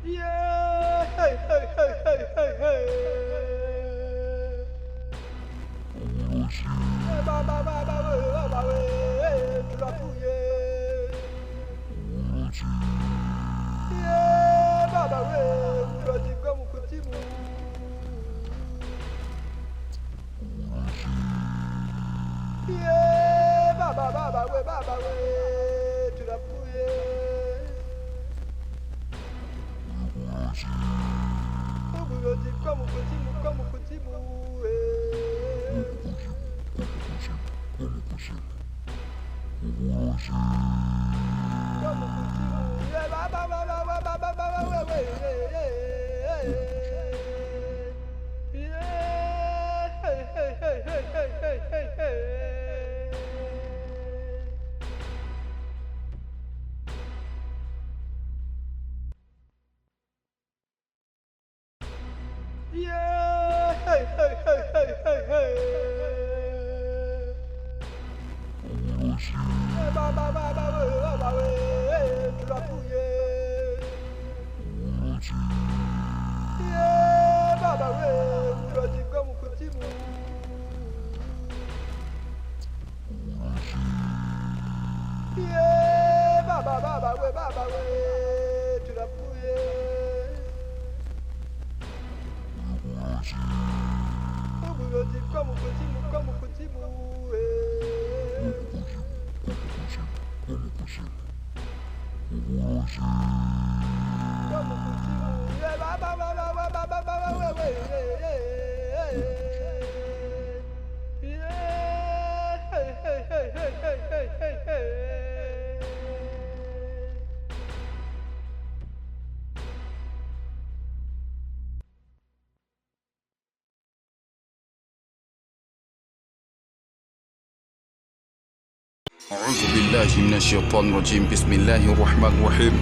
Yeah. Hey, hey, hey, hey, hey, hey. Ba, ba, ba, ba, we, tu l'as fouillé. Yeah, ba, ba, we, tu l'as dit comme un petit mou. Yeah, ba, ba, we, tu l'as fouillé. Vous le dites comme un petit mou, comme un petit mou. Yeah, hey, hey, hey, hey, hey, hey. Ba, ba, ba, we, tu l'as fouillé. Yeah, ba, ba, we, tu l'as dit comme un petit mou. Yeah, ba, ba, we, tu l'as fouillé. Vous le dites comme un petit mou, comme un petit mou. Comme un petit mou. Yeah, ba, ba, we, yeah, hey, hey, hey, hey, hey, hey, hey, hey. أعوذ بالله من الشيطان الرجيم بسم الله الرحمن الرحيم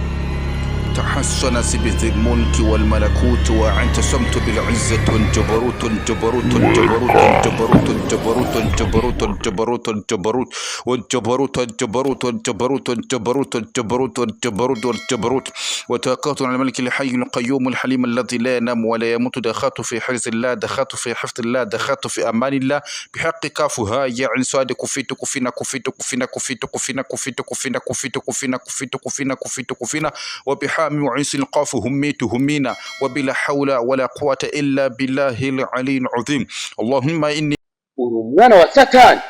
تحسن بذي الملك والملكوت واعتصمت بالعزة جبروت جبروت جبروت جبروت جبروت جبروت جبروت جبروت والجبروت الجبروت الجبروت الجبروت الجبروت الجبروت والجبروت وتوكلت على الملك الحي القيوم الحليم الذي لا ينام ولا يموت دخلت في حرز الله دخلت في حفظ الله دخلت في أمان الله بحق كافها يا عين صاد كفيت كفينا كفيت كفينا كفيت كفينا كفيت كفينا كفيت كفينا كفيت كفينا كفيت كفينا وبحامي وعيس القاف هميت همينا وبلا حول ولا قوة إلا بالله العلي العظيم اللهم إني urumwana wa satani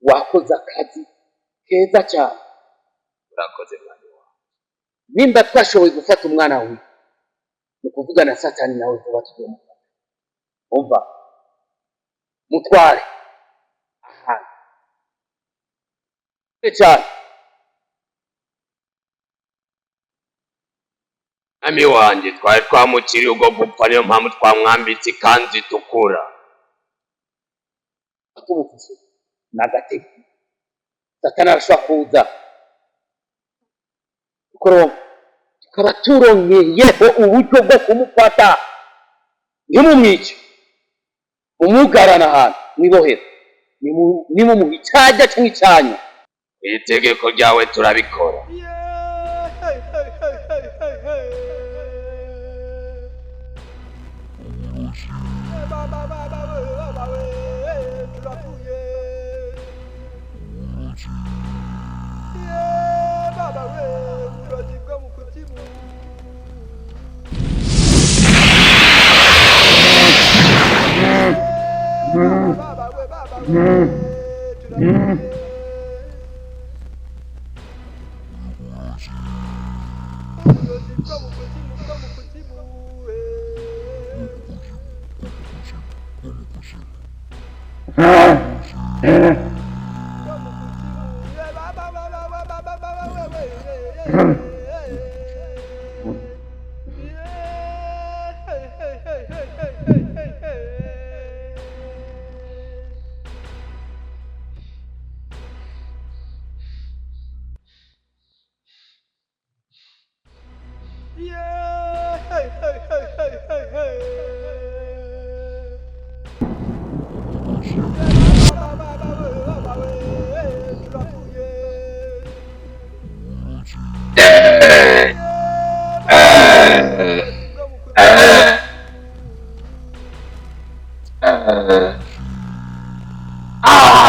wakoze akazi keza cyane. urakoze mwana wawe. Nimba twashoboye gufata umwana we ni ukuvuga na satani nawe vuba tuzomufata. Umva mutware ahantu cyane. Mwami wanjye twari twamukiriye ubwo gupfa niyo mpamvu twamwambitse ikanzu itukura. Atumufise n'agatego satani arashobora kuza tukaba turonkeyeho uburyo bwo kumufata ntimumwice, umugarana ahantu mwibohera nimumuha icyajya cyangwa icyanya. Iri tegeko ryawe turabikora. Yeah, hey, hey, hey, hey, hey, hey. Ba, ba, we, tu l'as fouillé. Yeah, ba, ba, we, tu l'as dit comme un petit mou. Yeah, ba, ba, we, tu l'as fouillé. Vous le dites comme un petit mou, comme un petit mou. Yeah, hey, hey, hey, hey, hey, hey. Ba, ba, we,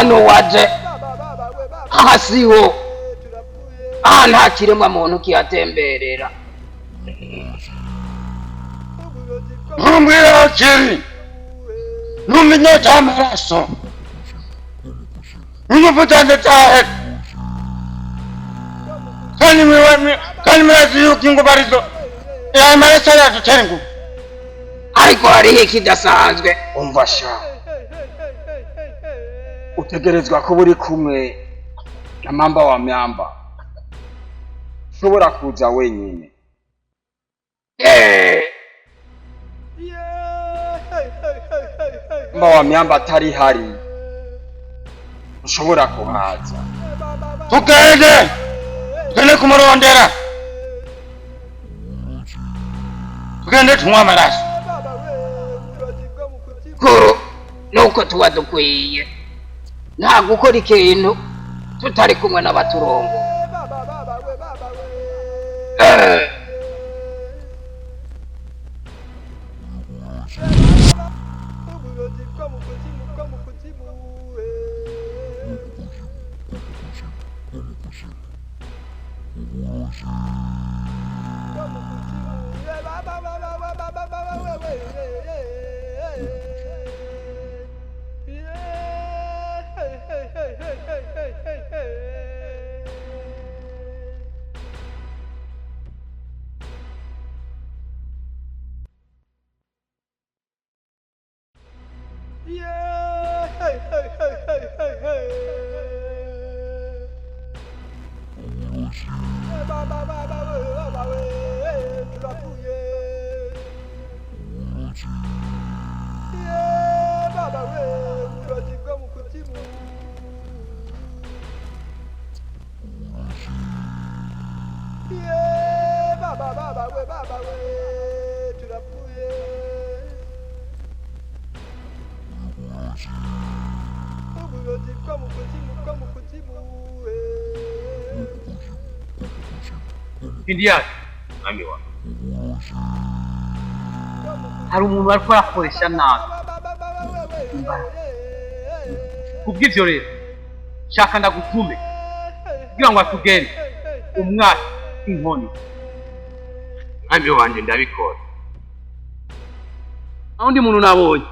hano waje aha siho, aha nta kiremwa muntu kihatemberera. ntumbwira kiri ntumenye cy'amaraso n'umuvutanze cyahe kandi murazi yuko ingo barizo aya maraso yacu cyangwa ariko hariho ikidasanzwe. umva sha utegerezwa kuba uri kumwe na mamba wa myamba, ushobora kuza wenyine. mamba wa myamba atari hari ushobora kuhaza. tugende kumurondera, tugende tunywa amaraso. kuru nuko tuba dukwiye nta gukora ikintu tutari kumwe n'abaturongo. Indiana hari umuntu bari kubakoresha nabi kubw'ivyo rero shaka ndagutume kugira ngo atugende umwaka inkoni. mwami wanje ndabikora. aho undi muntu nabonye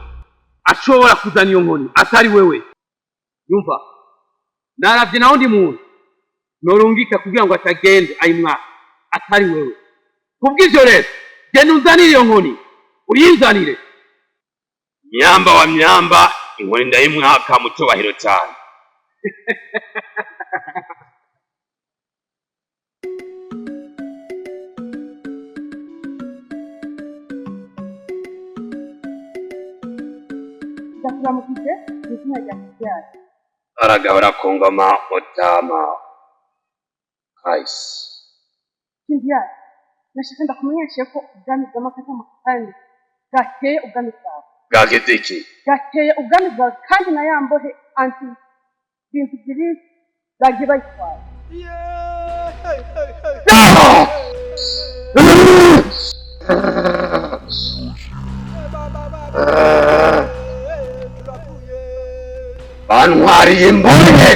ashobora kuzana iyo nkoni atari wewe, yumva naravye na undi muntu norungika kugira ngo atagende ayimwaka atari wewe. kubw'ivyo rero genda unzanire iyo nkoni uyinzanire. myamba wa myamba inkoni ndayimwaka mu cyubahiro cyane. ndakuramukije mu izina rya Kiziyari. aragahora ku ngoma mutama kahise. Kiziyari, nashaka ndakumenyeshe ko ubwami bw'amakata kandi bwateye ubwami bwawe. bwageze iki? Bwateye ubwami bwawe kandi na ya mbohe anti bintu bibiri bagiye bayitwara. bantwariye imbohe.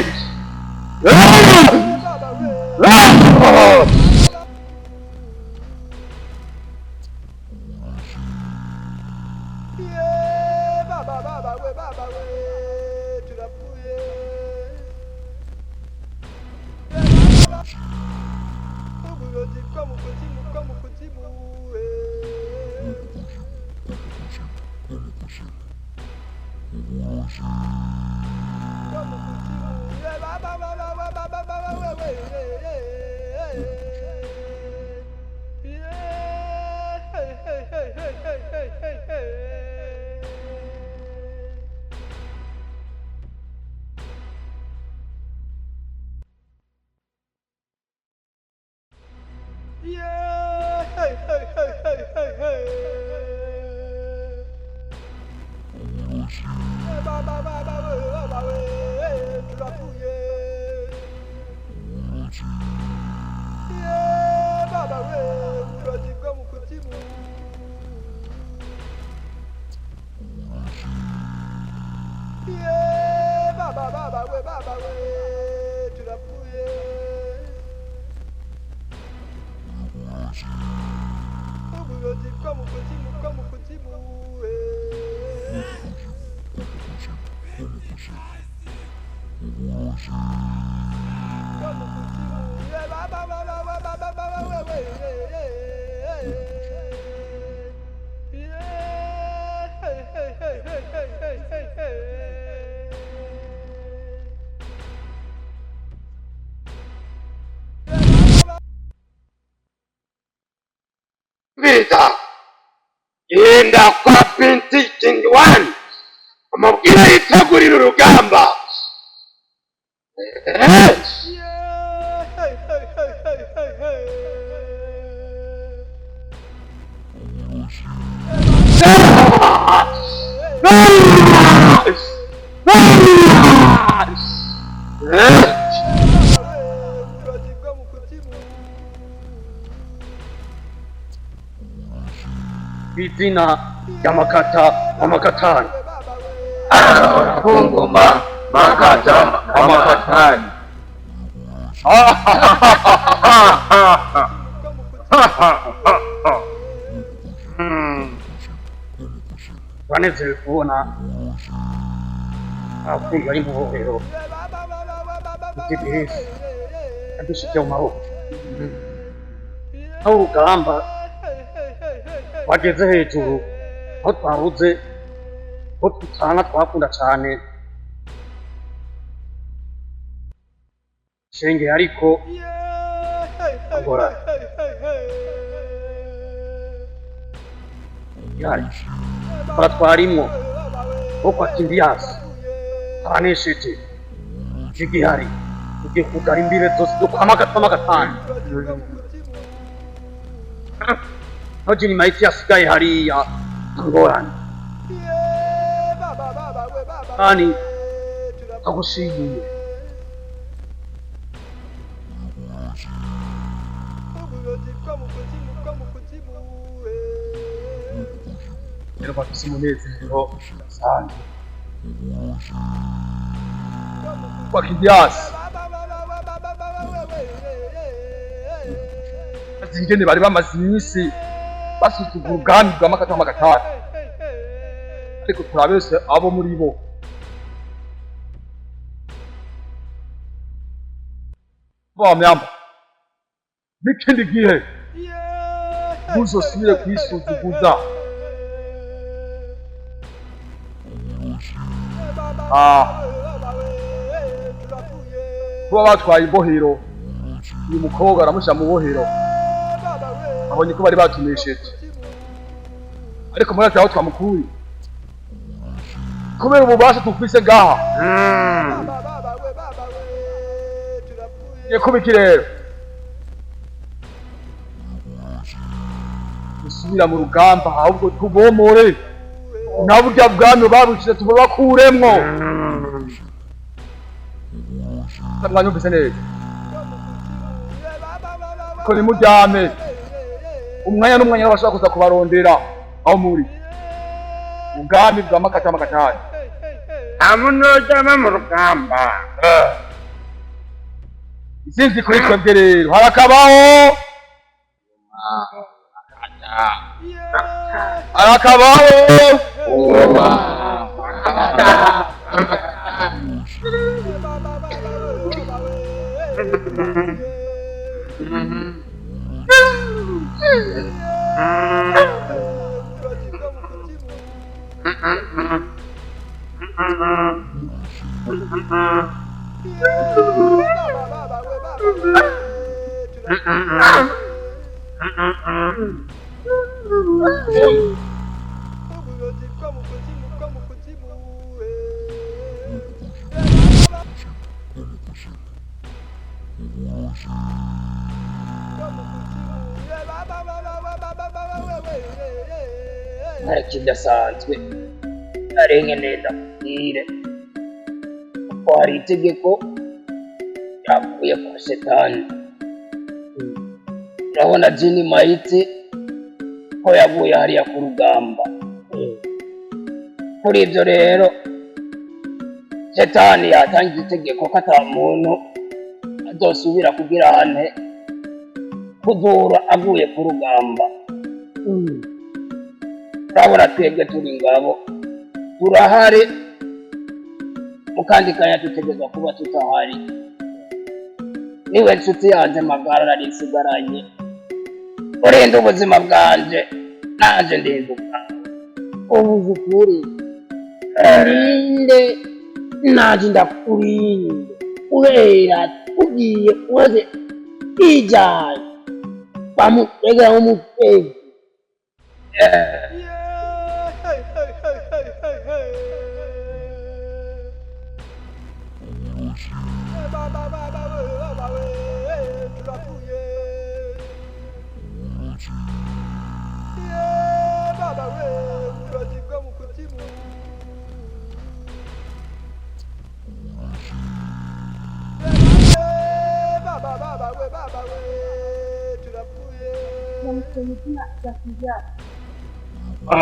Baba Vita, yenda kwa binti Kingwan, amubwira yitegurira urugamba. Izina ya Makata wa Makatani. Kungoma Makata wa Makatani. Twanezerewe kubona abakunzi bari mu bohero igihesi adushikiye mu maboko aho urugamba bageze hejuru aho twabuze aho tutanga twakunda cyane shenge ariko agora yari baratwarimwo wo kwa Kindiyasi abanesheje igihari ugiye kugara imbire zose zo kwa Makatani aho jini maiti yasigaye hariya ngorane kandi agushimiye rero bafise umunezero udasanzwe kwa Kindiyasi ingene bari bamaze iminsi basuzugura ubwami bwa Makata wa Makatani, ariko turabese abo muri bo bamyamba n'ikindi gihe muzosubire kwisuzuguza kuba batwaye ibohero uyu mukobwa aramushyira mu bohero abonye ko bari batumesheje, ariko muri ati aho twamukuye kubera ububasha tufise ngaha kubiki rero gusubira mu rugamba ahubwo tubomore na burya bwami babushyize tubakuremwo. Mwanyumvise neza ko nimuryame umwanya n'umwanya bashaka kuza kubarondera aho muri ubwami bwa Makata wa Makatani. Amunojama mu rugamba izinzi kuri twebwe rero harakabaho kidasanzwe arenge neza kubwire ko hari itegeko ryavuye kwa Shetani. Urabona jini maiti ko yavuye hariya ku rugamba. Kuri ibyo rero shetani yatangiye itegeko ko ata muntu azosubira kugira ane kuzura aguye ku rugamba. Urabona twebwe turi ingabo turahari, mukandi kanya dutegerezwa kuba tutahari. Niwe nshuti yanjye magara narisigaranye, urinda ubuzima bwanje nanje ndinda ubwawe. ubuze ukuri urinde naje ndakurinde uhera ugiye umaze kwijyana bamutega umutego.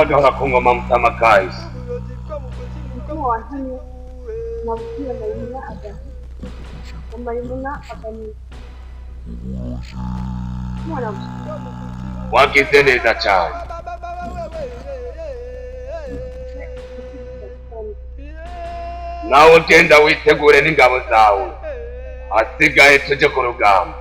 Agahora ku ngoma Mutama Kahise. Umutima wantumye nabwiye Mayimuna agahi, Mayimuna agamije umwana gusa. Wagize neza cyane. Nawe ugenda witegure n'ingabo zawe, hasigaye tujye ku rugamba.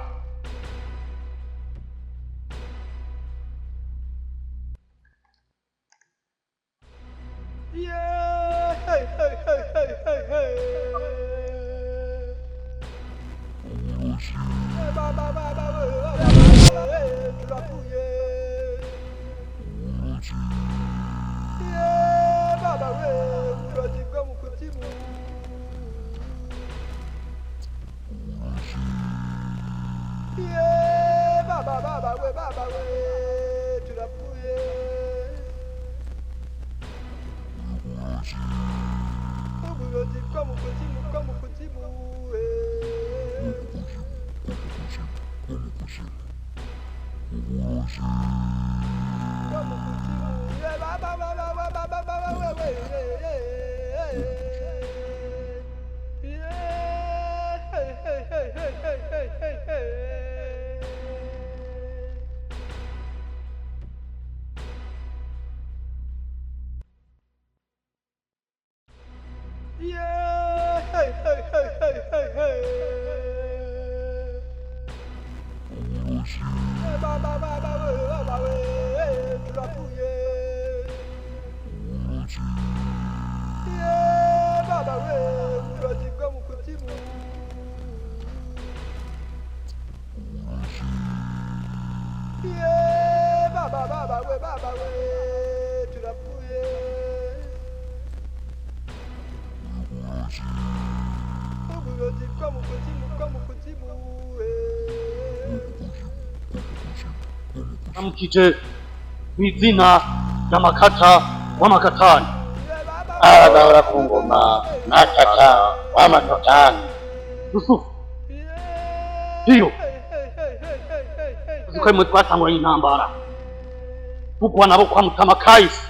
Amkije mw'izina ry'amakata w'amakatani. Agahora ku ngoma Makata w'amakatani. Yusufu hiyo uzi mwe twatanguranye intambara tugwa nabo kwa Mutama Kahise,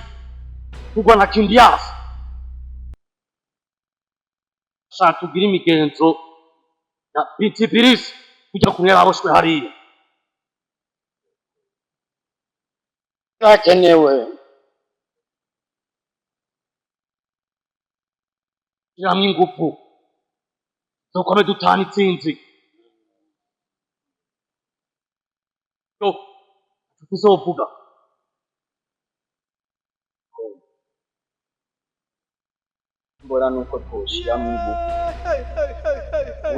tugwa na Kindiasi. Shaka tugira imigenzo ya Bitibirisi kujya kumwe baboshwe hariya. Hakenewe hamwe ingufu dukome dutana itsinzi. Yo tuzovuga mbona nuko twoshyiramo ingufu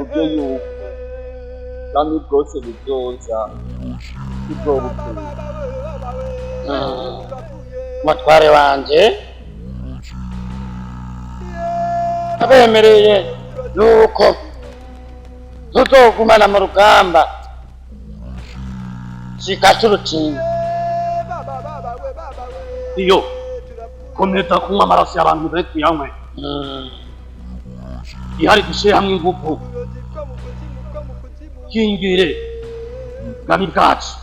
uburyo yuko kandi bwose bizoza bizobukuru. mutware wanje abemereye nuko tuzogumana mu rugamba shika urukingo. iyo komeza kunywa amaraso y'abantu mbere tuyanywe. ihari dushyire hamwe ingufu kingire bwami bwacu.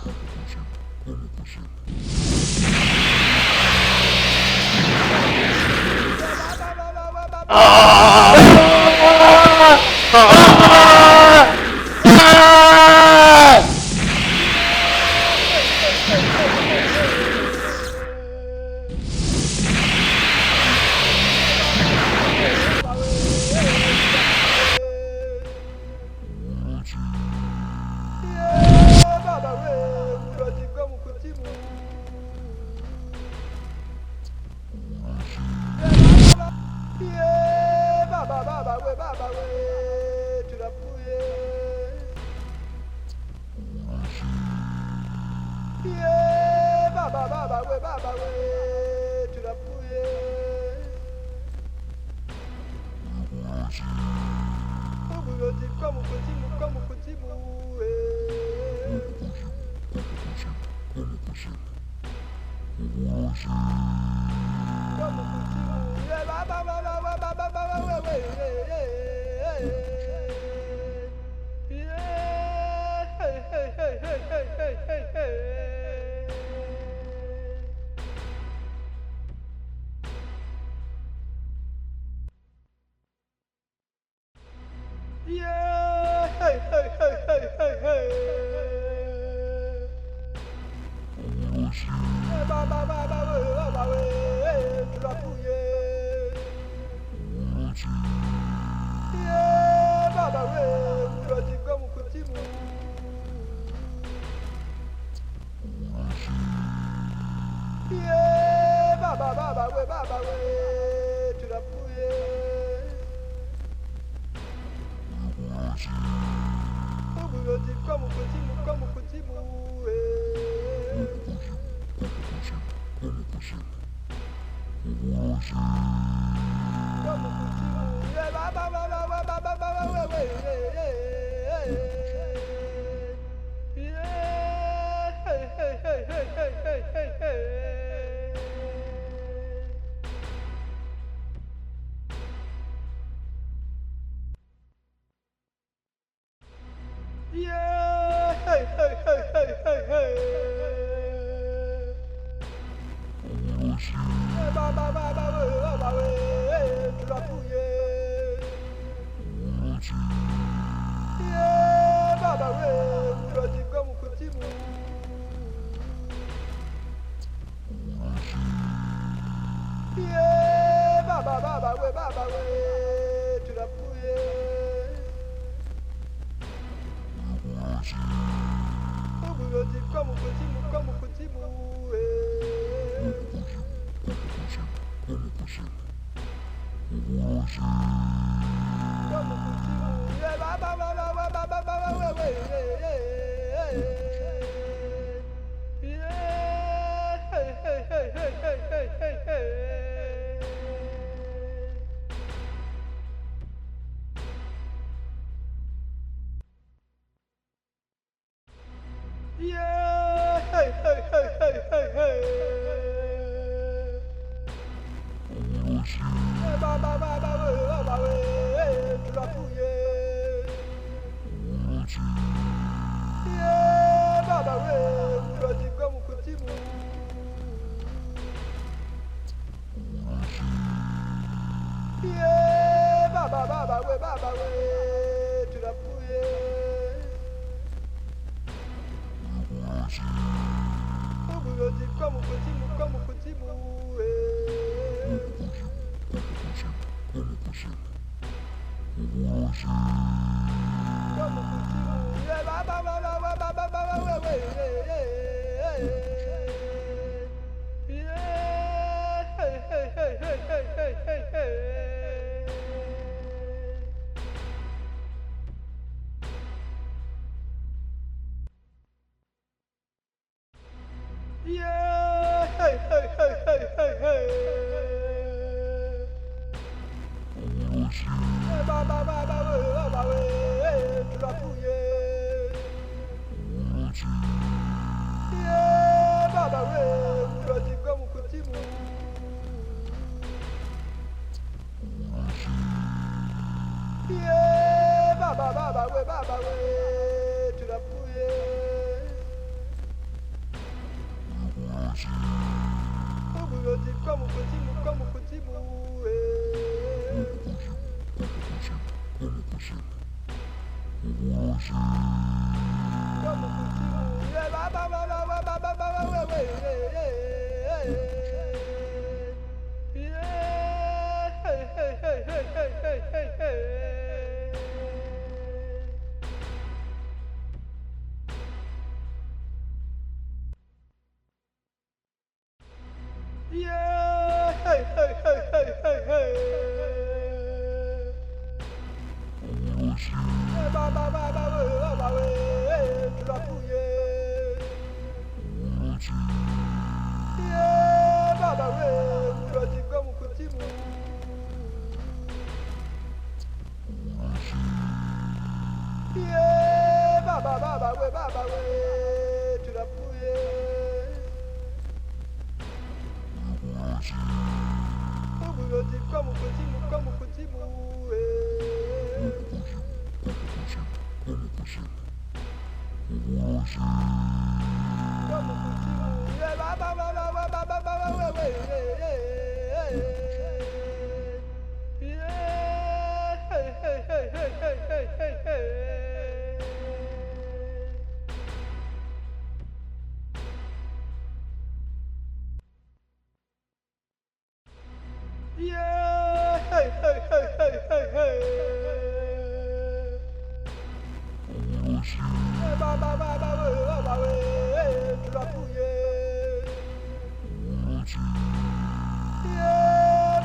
Ah! baba we turapfuye uburozi bwo mu kuzimu bwo mu kuzimu bwo mu kuzimu baba baba baba baba we uburozi bwo mu kuzimu bwo mu kuzimu bwo mu kuzimu baba baba baba baba we uburozi bwo mu kuzimu bwo mu kuzimu bwo mu kuzimu baba baba baba baba we baba baba we turapfuye baba we uburozi bwo mu kuzimu baba baba we turapfuye uburozi bwo mu kuzimu bwo mu kuzimu bwo mu kuzimu baba baba baba we baba baba we turapfuye baba we uburozi bwo mu kuzimu baba we turapfuye uburozi bwo mu kuzimu bwo mu kuzimu bwo mu kuzimu baba baba baba we baba baba we turapfuye urajibwa mu kuzimu. Baba we turapfuye. Uburozi bwo mu kuzimu bwo mu kuzimu. Bwo mu kuzimu.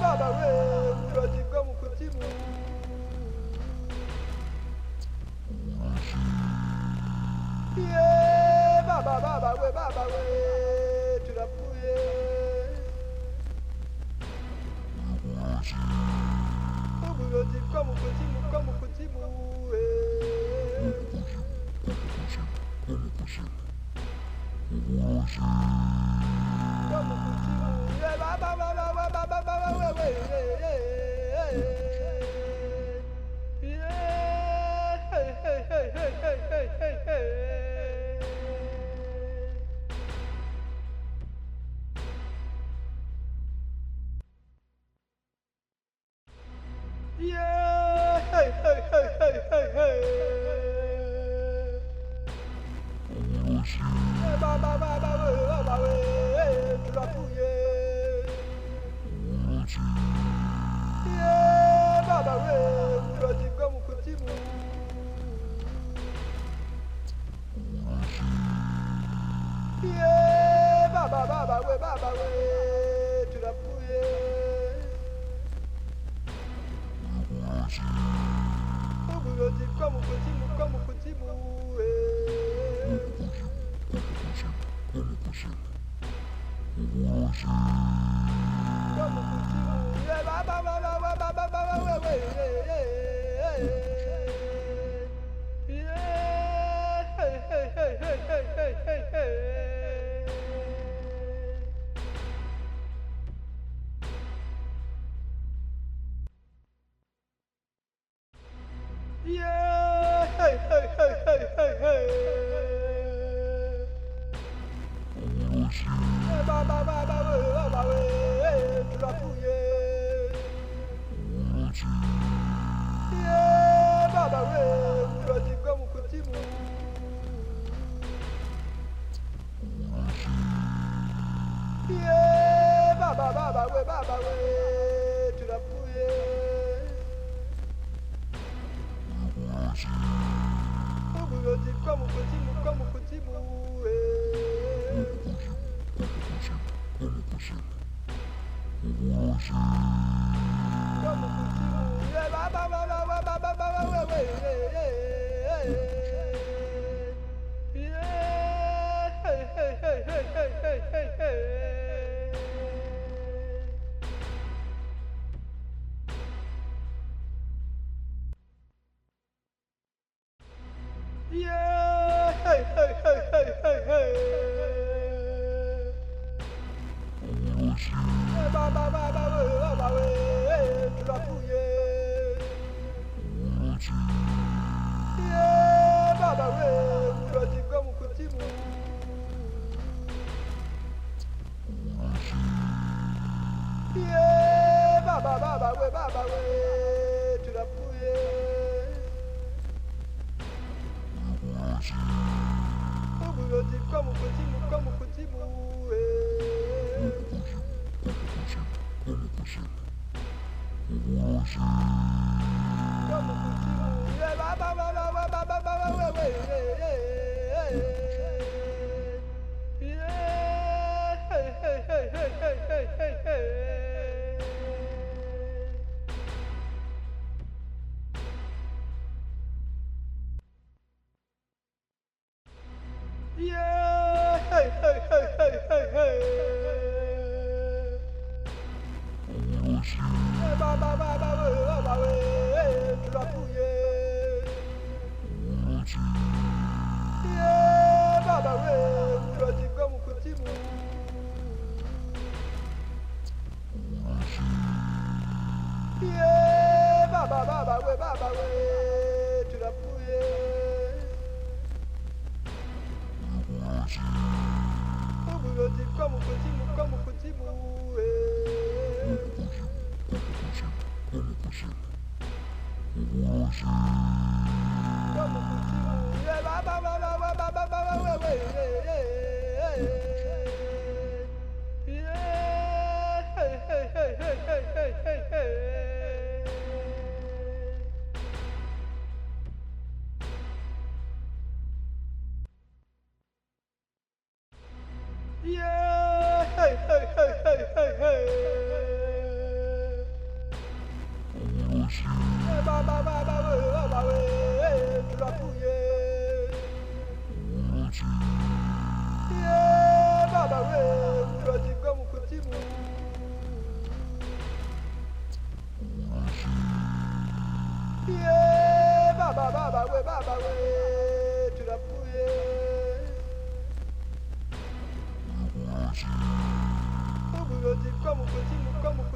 Baba we urajibwa mu kuzimu. Baba we turapfuye. Uburozi bwo mu kuzimu bwo mu kuzimu. Bwo mu kuzimu. Baba we urajibwa mu kuzimu. Baba we turapfuye. Uburozi bwo mu kuzimu bwo mu kuzimu. Baba we turapfuye. Baba we urajibwa mu kuzimu. Baba we turapfuye. Uburozi bwo mu kuzimu bwo mu kuzimu. Bwo mu kuzimu. Baba we turapfuye. Baba we urajibwa mu kuzimu. Baba we turapfuye. Uburozi bwo mu kuzimu bwo mu kuzimu. Bwo mu kuzimu. como kuzimu, Como